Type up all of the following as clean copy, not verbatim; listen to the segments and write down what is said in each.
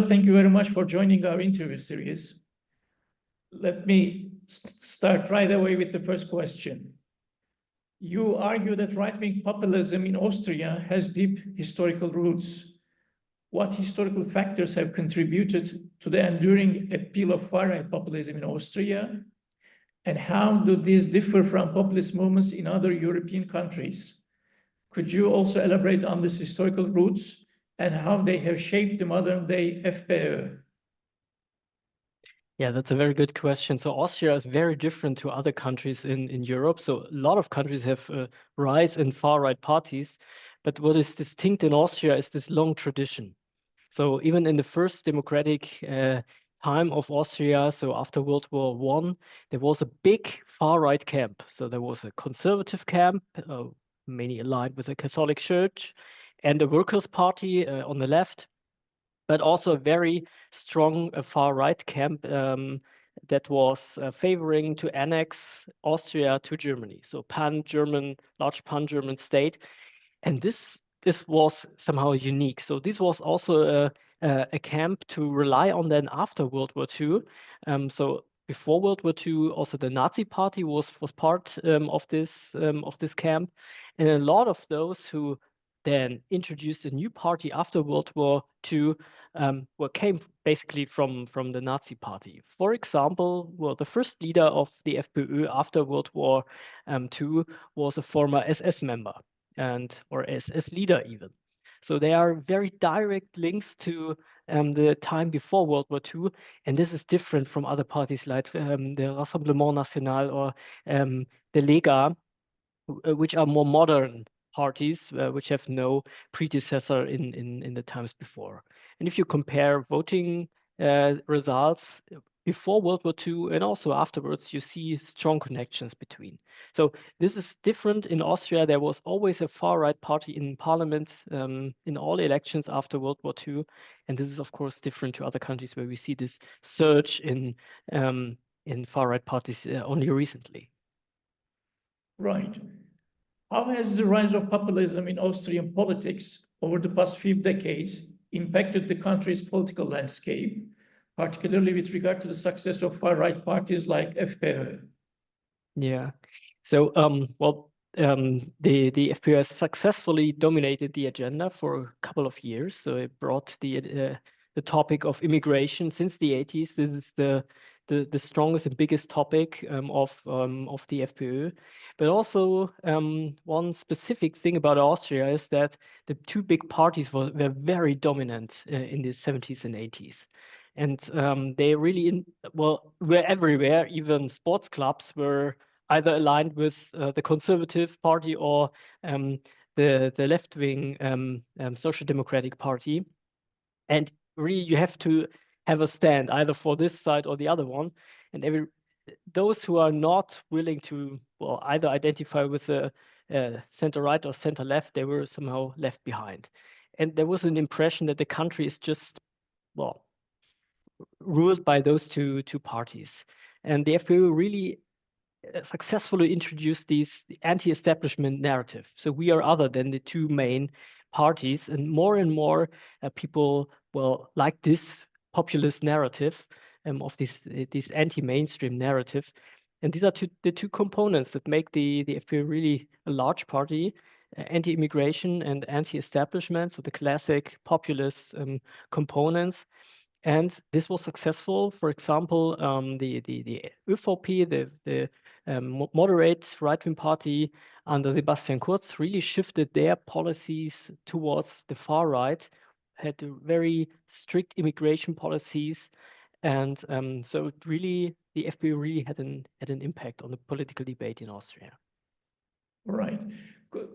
Thank you very much for joining our interview series. Let me start right away with the first question. You argue that right-wing populism in Austria has deep historical roots. What historical factors have contributed to the enduring appeal of far-right populism in Austria? And how do these differ from populist movements in other European countries? Could you also elaborate on these historical roots and how they have shaped the modern-day FPÖ? Yeah, that's a very good question. So Austria is very different to other countries in Europe. So a lot of countries have a rise in far-right parties, but what is distinct in Austria is this long tradition. So even in the first democratic time of Austria, so after World War I, there was a big far-right camp. So there was a conservative camp, mainly aligned with the Catholic Church, and a workers' party on the left, but also a very strong far-right camp that was favoring to annex Austria to Germany. So pan-German, large pan-German state. And this was somehow unique. So this was also a camp to rely on then after World War II. So before World War II, also the Nazi Party was part of this camp, and a lot of those who then introduced a new party after World War II came basically from the Nazi Party. For example, well, the first leader of the FPÖ after World War II was a former SS member or SS leader even. So there are very direct links to the time before World War II, and this is different from other parties like the Rassemblement National or the Lega, which are more modern parties which have no predecessor in the times before. And if you compare voting results before World War II and also afterwards, you see strong connections between. So this is different in Austria. There was always a far-right party in parliament in all elections after World War II. And this is, of course, different to other countries where we see this surge in far-right parties only recently. Right. How has the rise of populism in Austrian politics over the past few decades impacted the country's political landscape, particularly with regard to the success of far-right parties like FPÖ? Yeah. So, the FPÖ has successfully dominated the agenda for a couple of years. So it brought the topic of immigration since the 80s. This is the strongest and biggest topic of the FPÖ. But also one specific thing about Austria is that the two big parties were very dominant in the 70s and 80s. And they really were everywhere. Even sports clubs were either aligned with the Conservative Party or the left-wing Social Democratic Party. And really, you have to have a stand either for this side or the other one. And those who are not willing to either identify with the center-right or center-left, they were somehow left behind. And there was an impression that the country is just ruled by those two parties. And the FPÖ really successfully introduced the anti-establishment narrative. So we are other than the two main parties, and more people like this populist narrative of this anti-mainstream narrative. And these are the two components that make the FPÖ really a large party, anti-immigration and anti-establishment, so the classic populist components. And this was successful. For example, the ÖVP, the moderate right-wing party under Sebastian Kurz, really shifted their policies towards the far right, had very strict immigration policies, and so the FPÖ really had an impact on the political debate in Austria. Right.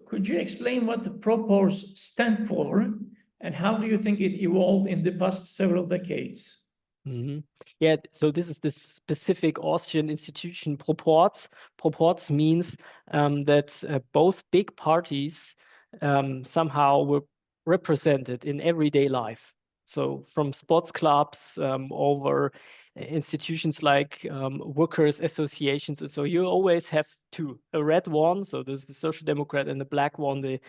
Could you explain what the propose stand for, and how do you think it evolved in the past several decades? Mm-hmm. Yeah, so this is the specific Austrian institution, Proporz. Proporz means that both big parties somehow were represented in everyday life. So from sports clubs over institutions like workers' associations. So you always have two, a red one, so there's the Social Democrat, and the black one,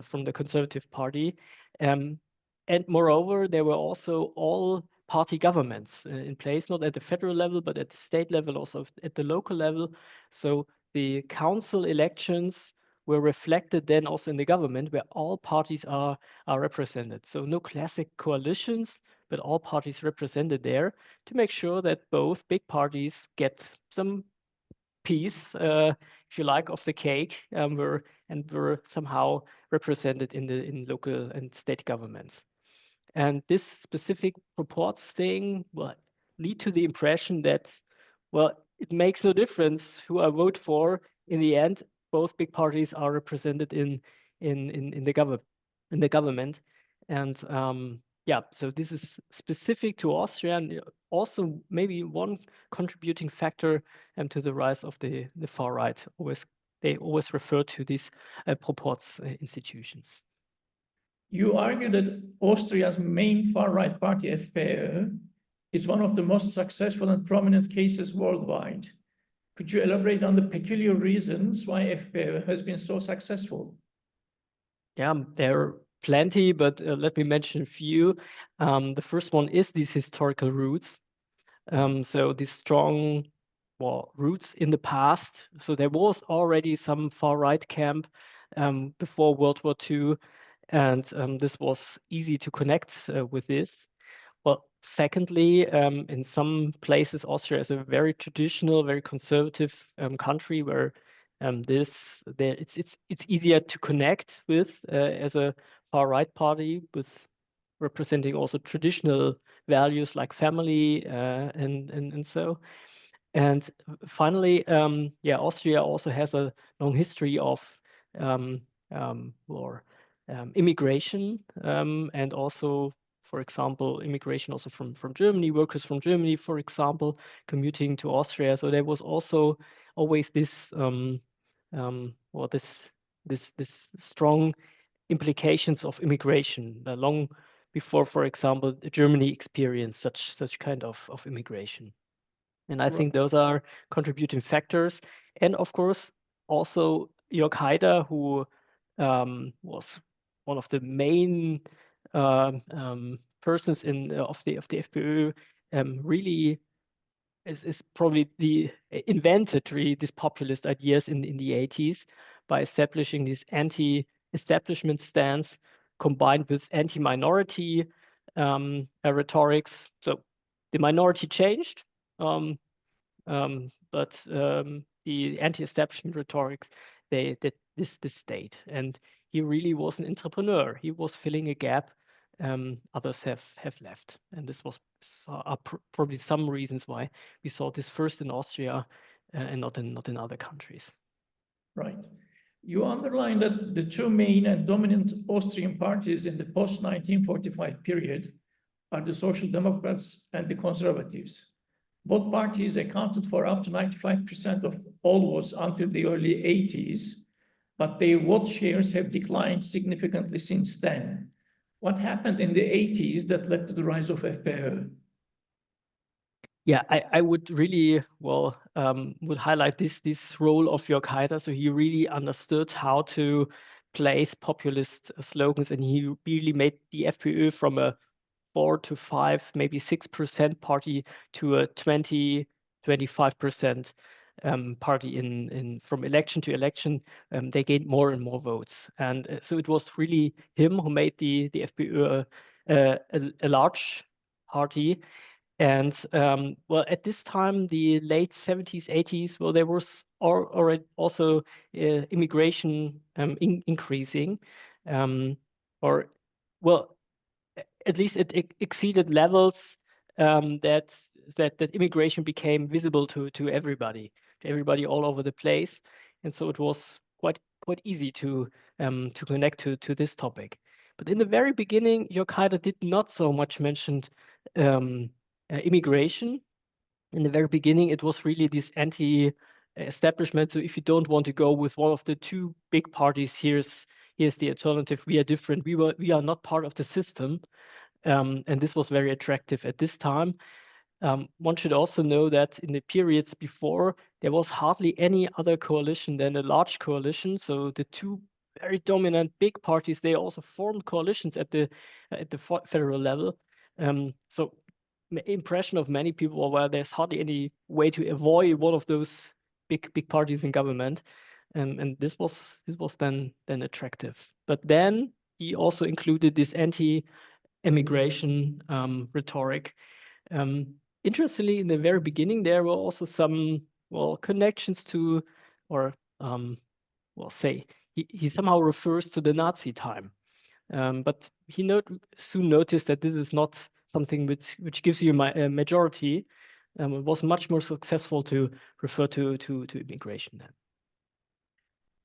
from the Conservative Party. And moreover, there were also all party governments in place, not at the federal level, but at the state level, also at the local level. So the council elections were reflected then also in the government, where all parties are represented. So no classic coalitions, but all parties represented there to make sure that both big parties get some piece, if you like, of the cake, were somehow represented in local and state governments. And this specific reports thing will lead to the impression that, well, it makes no difference who I vote for. In the end, both big parties are represented in the government. And yeah, so this is specific to Austria, and also maybe one contributing factor to the rise of the far right. They always refer to these proports institutions. You argue that Austria's main far-right party, FPÖ, is one of the most successful and prominent cases worldwide. Could you elaborate on the peculiar reasons why FPÖ has been so successful? Yeah, there are plenty, but let me mention a few. The first one is these historical roots. So these strong roots in the past. So there was already some far-right camp before World War II, and this was easy to connect with this. Well, secondly, in some places, Austria is a very traditional, very conservative country where it's easier to connect with as a far-right party, with representing also traditional values like family and so. And finally, yeah, Austria also has a long history of immigration and also, for example, immigration also from Germany, workers from Germany, for example, commuting to Austria. So there was also always this this strong implications of immigration long before, for example, Germany experienced such kind of immigration. And I think those are contributing factors. And of course, also Jörg Haider, who was one of the main persons of the FPÖ, really is probably invented really these populist ideas in the 80s by establishing this anti-establishment stance combined with anti-minority rhetorics. So the minority changed, but the anti-establishment rhetorics, this stayed. And he really was an entrepreneur. He was filling a gap others have left. And this was probably some reasons why we saw this first in Austria and not in other countries. Right. You underline that the two main and dominant Austrian parties in the post-1945 period are the Social Democrats and the Conservatives. Both parties accounted for up to 95% of all votes until the early 80s, but their vote shares have declined significantly since then. What happened in the 80s that led to the rise of FPÖ? Yeah, I would really, would highlight this role of Jörg Haider. So he really understood how to place populist slogans, and he really made the FPÖ from a 4 to 5, maybe 6% party to a 20-25% party from election to election. They gained more and more votes, and so it was really him who made the FPÖ a large party. And at this time, the late 70s, 80s, there was already also immigration increasing, at least it exceeded levels that immigration became visible to everybody all over the place, and so it was quite easy to connect to this topic. But in the very beginning, Jörg Haider did not so much mention immigration. In the very beginning, it was really this anti-establishment. So if you don't want to go with one of the two big parties, here's the alternative. We are different. We are not part of the system. And this was very attractive at this time. One should also know that in the periods before, there was hardly any other coalition than a large coalition. So the two very dominant big parties, they also formed coalitions at the federal level. So impression of many people were there's hardly any way to avoid one of those big parties in government. And this was then attractive. But then he also included this anti-immigration rhetoric. Interestingly, in the very beginning, there were also some connections to, or say he somehow refers to the Nazi time. But he soon noticed that this is not something which gives you a majority. It was much more successful to refer to immigration then.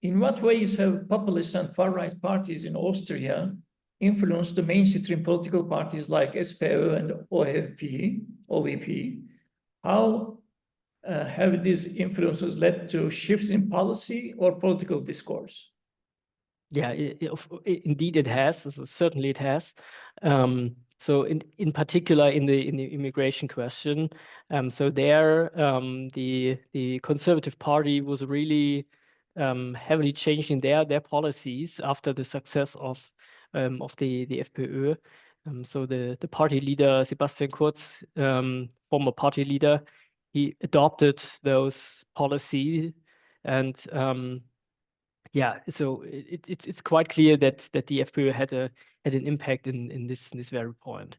In what ways have populist and far-right parties in Austria influenced the mainstream political parties like SPÖ and OVP? How have these influences led to shifts in policy or political discourse? Yeah, indeed it has. So certainly it has. So in particular in the immigration question, so there the Conservative Party was really heavily changing their policies after the success of the FPÖ. So the party leader Sebastian Kurz, former party leader, he adopted those policies, and yeah, so it's quite clear that the FPÖ had an impact in this very point.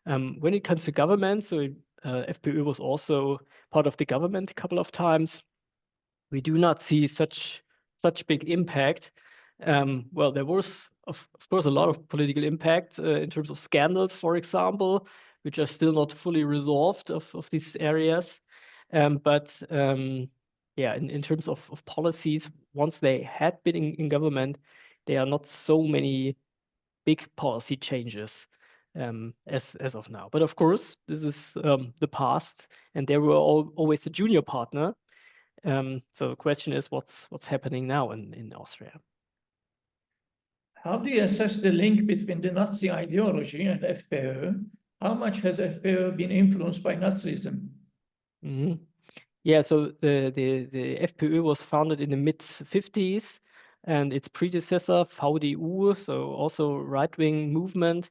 When it comes to government, so FPÖ was also part of the government a couple of times. We do not see such big impact. Well, there was of course a lot of political impact in terms of scandals, for example, which are still not fully resolved of these areas. But yeah, in terms of policies, once they had been in government, there are not so many big policy changes as of now. But of course, this is the past, and they were always a junior partner. So the question is, what's happening now in Austria? How do you assess the link between the Nazi ideology and FPÖ? How much has FPÖ been influenced by Nazism? Mm-hmm. Yeah, so the FPÖ was founded in the mid-50s, and its predecessor, VDU, so also right-wing movement,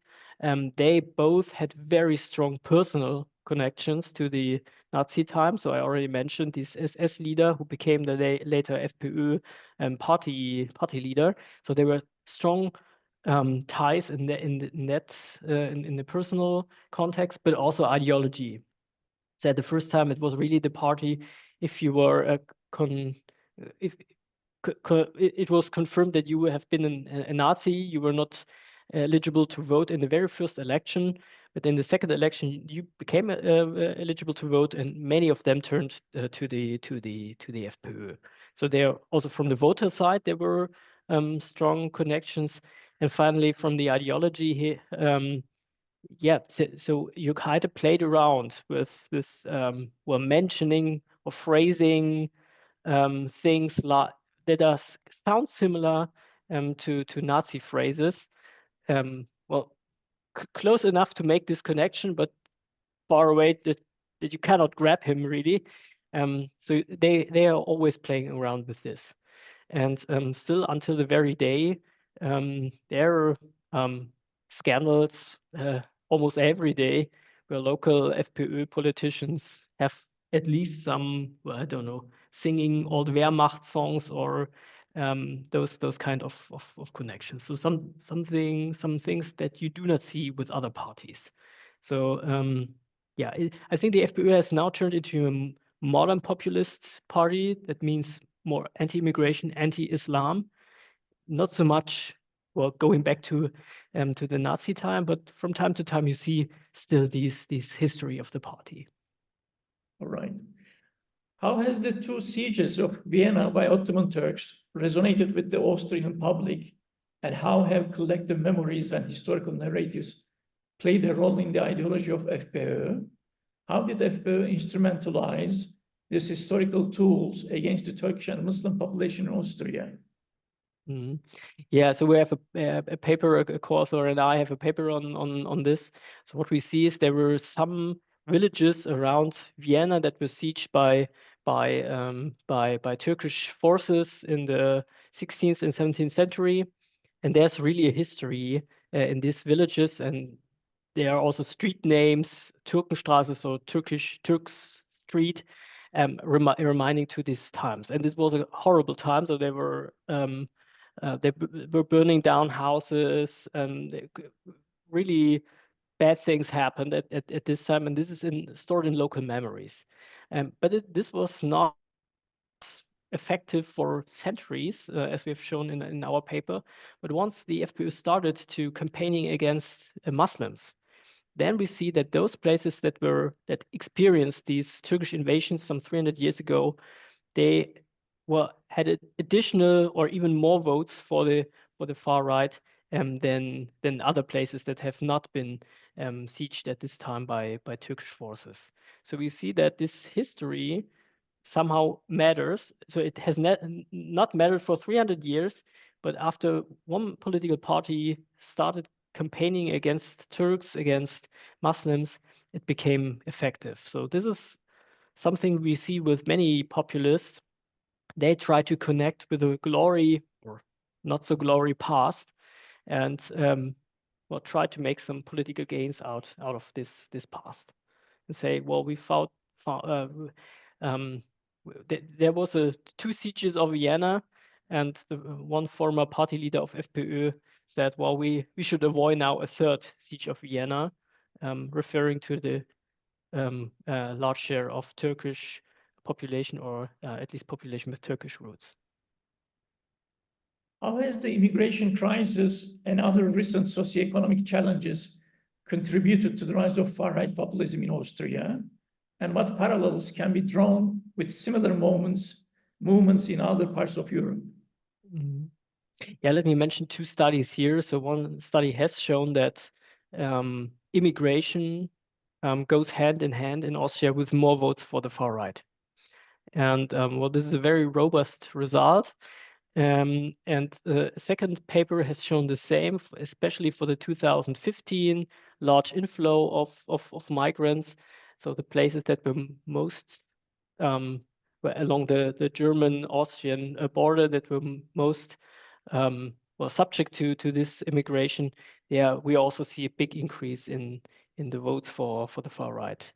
they both had very strong personal connections to the Nazi time. So I already mentioned this SS leader who became the later FPÖ party leader. So there were strong ties in the personal context, but also ideology. So at the first time, it was really the party. If you were it was confirmed that you have been a Nazi, you were not eligible to vote in the very first election. But in the second election, you became eligible to vote, and many of them turned to the FPÖ. So there also from the voter side, there were strong connections, and finally from the ideology yeah, so you kind of played around with mentioning or phrasing things like that sound similar to Nazi phrases. Well, close enough to make this connection, but far away that you cannot grab him really. So they are always playing around with this, and still until the very day, there are scandals almost every day where local FPÖ politicians have at least some, well, I don't know, singing old Wehrmacht songs or those kind of connections. So some things that you do not see with other parties. So yeah, I think the FPÖ has now turned into a modern populist party. That means more anti-immigration, anti-Islam, not so much going back to the Nazi time, but from time to time you see still these history of the party. All right. How has the two sieges of Vienna by Ottoman Turks resonated with the Austrian public, and how have collective memories and historical narratives played a role in the ideology of FPÖ? How did FPÖ instrumentalize these historical tools against the Turkish and Muslim population in Austria? Mm-hmm. Yeah, so we have a paper, a co-author and I have a paper on this. So what we see is there were some villages around Vienna that were sieged by by Turkish forces in the 16th and 17th century. And there's really a history in these villages, and there are also street names, Türkenstraße, so Turks Street, reminding to these times. And this was a horrible time. So they were burning down houses, and really bad things happened at this time. And this is stored in local memories. But this was not effective for centuries, as we have shown in our paper. But once the FPÖ started to campaigning against Muslims, then we see that those places that experienced these Turkish invasions some 300 years ago, they had additional or even more votes for the far right than other places that have not been sieged at this time by Turkish forces. So we see that this history somehow matters. So it has not mattered for 300 years, but after one political party started campaigning against Turks, against Muslims, it became effective. So this is something we see with many populists. They try to connect with a glory or not so glory past, and try to make some political gains out of this past, and say, well, we found there was two sieges of Vienna, and one former party leader of FPÖ said, well, we should avoid now a third siege of Vienna, referring to the large share of Turkish population, or at least population with Turkish roots. How has the immigration crisis and other recent socioeconomic challenges contributed to the rise of far-right populism in Austria? And what parallels can be drawn with similar movements in other parts of Europe? Mm-hmm. Yeah, let me mention two studies here. So one study has shown that immigration goes hand in hand in Austria with more votes for the far right. And this is a very robust result. And the second paper has shown the same, especially for the 2015 large inflow of migrants. So the places that were most were along the German-Austrian border, that were most subject to this immigration. Yeah, we also see a big increase in the votes for the far right.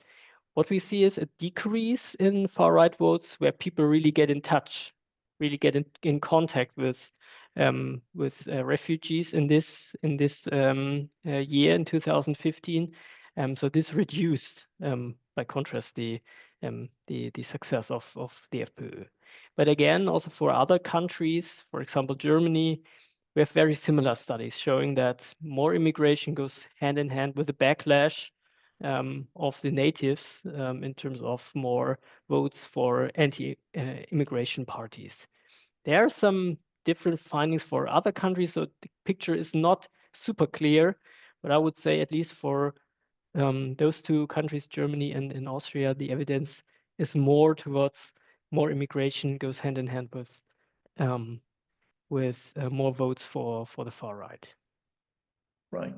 What we see is a decrease in far right votes where people really get in touch, really get in contact with refugees in this year in 2015. So this reduced, by contrast, the success of the FPÖ. But again, also for other countries, for example, Germany, we have very similar studies showing that more immigration goes hand in hand with a backlash of the natives in terms of more votes for anti-immigration parties. There are some different findings for other countries, so the picture is not super clear, but I would say at least for those two countries, Germany and Austria, the evidence is more towards more immigration goes hand in hand with more votes for the far right. Right.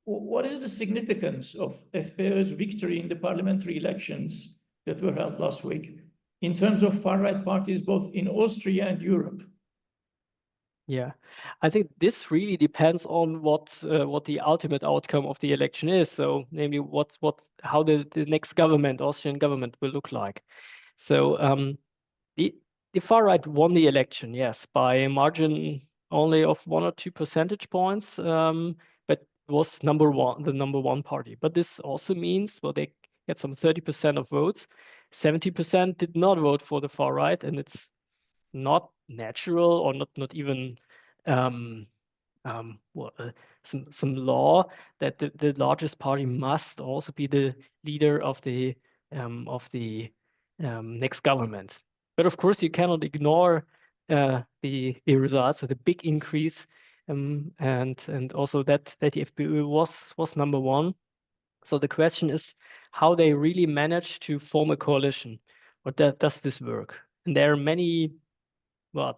What is the significance of FPÖ's victory in the parliamentary elections that were held last week in terms of far-right parties both in Austria and Europe? Yeah, I think this really depends on what the ultimate outcome of the election is. So, namely, how the next government, Austrian government, will look like. So, the far right won the election, yes, by a margin only of 1 or 2 percentage points, but was the number one party. But this also means, well, they get some 30% of votes. 70% did not vote for the far right, and it's not natural or not even some law that the largest party must also be the leader of the next government. But of course, you cannot ignore the results, so the big increase, and also that the FPÖ was number one. So the question is how they really managed to form a coalition. Or does this work? And there are many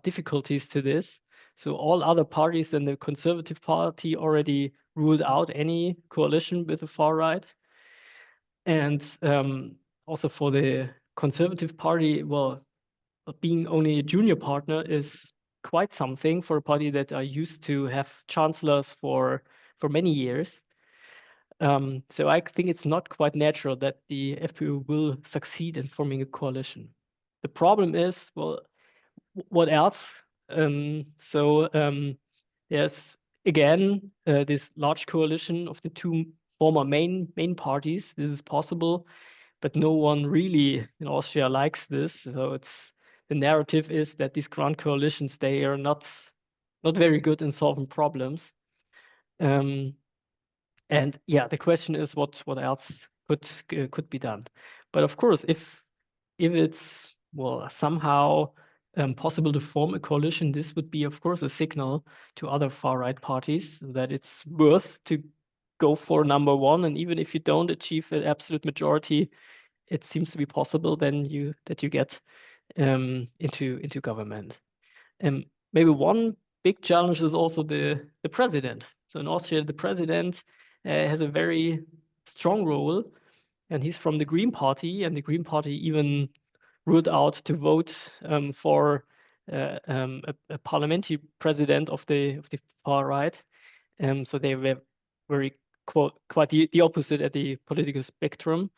difficulties to this. So all other parties than the Conservative Party already ruled out any coalition with the far right. And also for the Conservative Party, well, being only a junior partner is quite something for a party that are used to have chancellors for many years. So I think it's not quite natural that the FPÖ will succeed in forming a coalition. The problem is, well, what else? There's again this large coalition of the two former main parties. This is possible, but no one really in Austria likes this. So the narrative is that these grand coalitions, they are not very good in solving problems. And yeah, the question is what else could be done. But of course, if it's, well, somehow possible to form a coalition, this would be, of course, a signal to other far-right parties that it's worth to go for number one. And even if you don't achieve an absolute majority, it seems to be possible then that you get into government. Maybe one big challenge is also the president. So in Austria, the president has a very strong role, and he's from the Green Party, and the Green Party even ruled out to vote for a parliamentary president of the far right. So they were very quite the opposite at the political spectrum.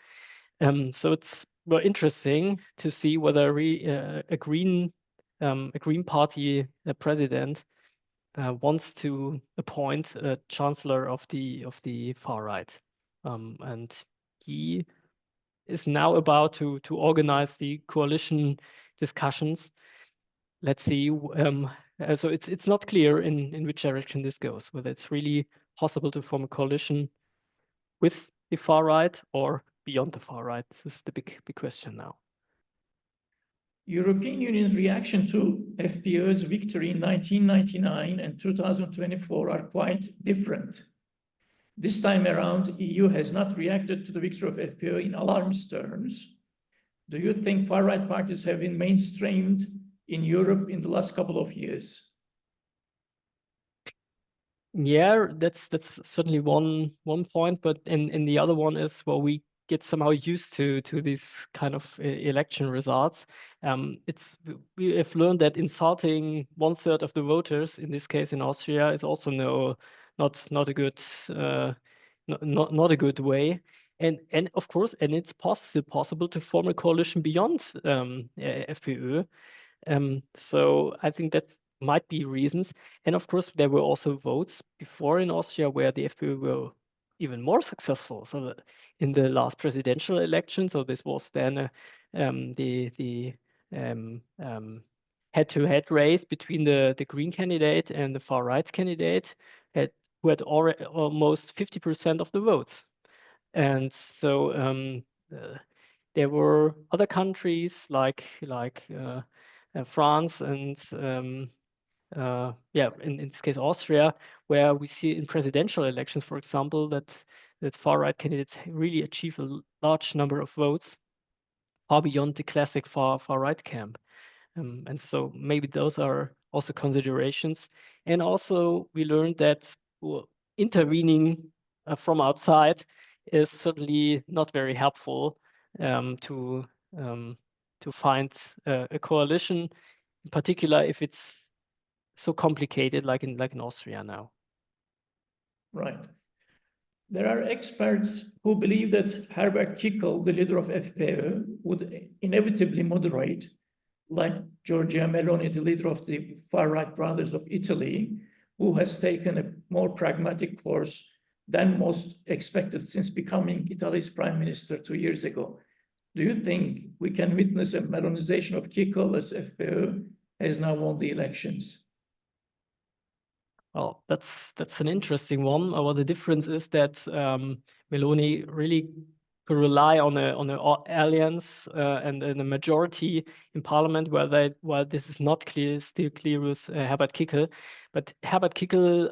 So it's very interesting to see whether a Green Party president wants to appoint a chancellor of the far right, and he is now about to organize the coalition discussions. Let's see. So it's not clear in which direction this goes, whether it's really possible to form a coalition with the far right or beyond the far right. This is the big question now. European Union's reaction to FPÖ's victory in 1999 and 2024 are quite different. This time around, EU has not reacted to the victory of FPÖ in alarmist terms. Do you think far-right parties have been mainstreamed in Europe in the last couple of years? Yeah, that's certainly one point, but and the other one is, well, we get somehow used to these kind of election results. We have learned that insulting 1/3 of the voters, in this case in Austria, is also not a good not a good way. And of course, and it's possible to form a coalition beyond FPÖ. So I think that might be reasons. And of course, there were also votes before in Austria where the FPÖ were even more successful. So in the last presidential election, so this was then the head-to-head race between the Green candidate and the far-right candidate, who had already almost 50% of the votes. And so there were other countries like France and in this case Austria, where we see in presidential elections, for example, that far-right candidates really achieve a large number of votes, far beyond the classic far-right camp. And so maybe those are also considerations. And also we learned that intervening from outside is certainly not very helpful to find a coalition, in particular if it's so complicated like in Austria now. Right. There are experts who believe that Herbert Kickl, the leader of FPÖ, would inevitably moderate, like Giorgia Meloni, the leader of the far-right Brothers of Italy, who has taken a more pragmatic course than most expected since becoming Italy's prime minister 2 years ago. Do you think we can witness a Melonization of Kickl as FPÖ has now won the elections? Well, that's an interesting one. Well, the difference is that Meloni really could rely on an alliance and a majority in parliament, while this is not still clear with Herbert Kickl. But Herbert Kickl,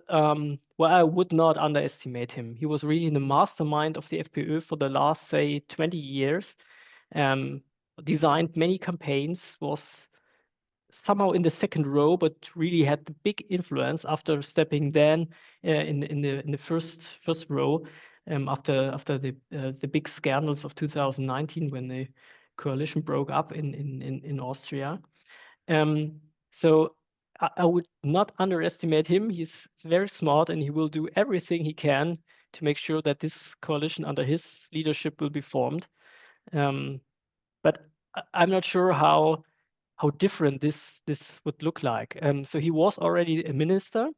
well, I would not underestimate him. He was really the mastermind of the FPÖ for the last, say, 20 years. Designed many campaigns, was somehow in the second row, but really had the big influence after stepping then in the first row after the big scandals of 2019 when the coalition broke up in Austria. So I would not underestimate him. He's very smart, and he will do everything he can to make sure that this coalition under his leadership will be formed. But I'm not sure how different this would look like. So he was already a minister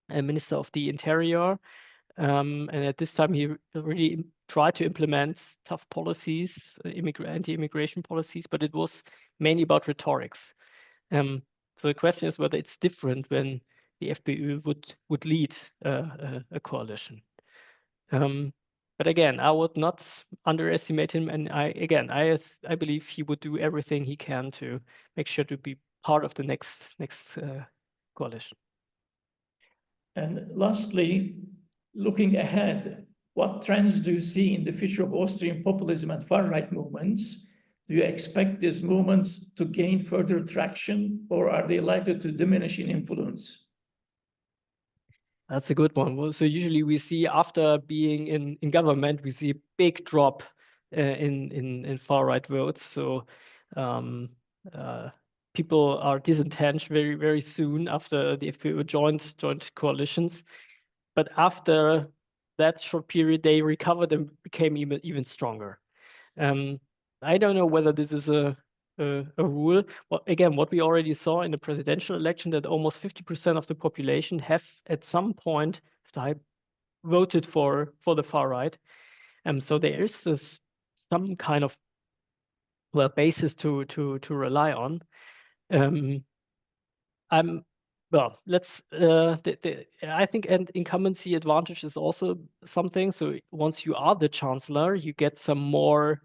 of the Interior, and at this time he really tried to implement tough policies, anti-immigration policies, but it was mainly about rhetorics. So the question is whether it's different when the FPÖ would lead a coalition. But again, I would not underestimate him, and I believe he would do everything he can to make sure to be part of the next coalition. And lastly, looking ahead, what trends do you see in the future of Austrian populism and far-right movements? Do you expect these movements to gain further traction, or are they likely to diminish in influence? That's a good one. Well, so usually we see after being in government, we see a big drop in far-right votes. So people are disentrenched very, very soon after the FPÖ joined coalitions. But after that short period, they recovered and became even stronger. I don't know whether this is a rule. Well, again, what we already saw in the presidential election, that almost 50% of the population have at some point voted for the far right. So there is some kind of basis to rely on. I think an incumbency advantage is also something. So once you are the chancellor, you get some more,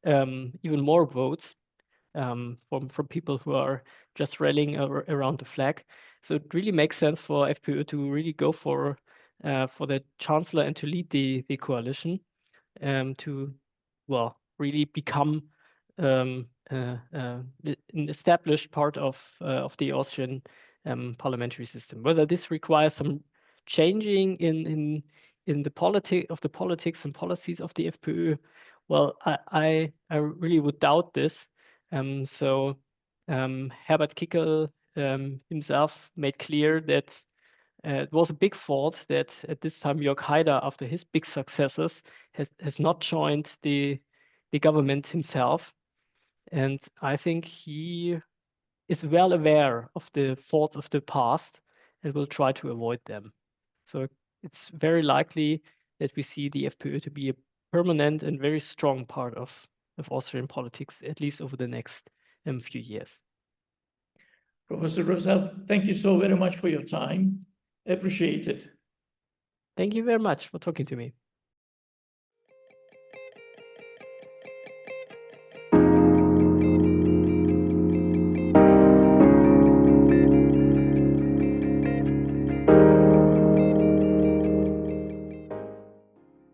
even more votes from people who are just rallying around the flag. So it really makes sense for FPÖ to really go for the chancellor and to lead the coalition, to really become an established part of the Austrian parliamentary system. Whether this requires some changing in the politics and policies of the FPÖ, well, I really would doubt this. So Herbert Kickl himself made clear that it was a big fault that at this time Jörg Haider, after his big successes, has not joined the government himself. And I think he is well aware of the faults of the past and will try to avoid them. So it's very likely that we see the FPÖ to be a permanent and very strong part of Austrian politics, at least over the next few years. Professor Roesel, thank you so very much for your time. Appreciate it. Thank you very much for talking to me.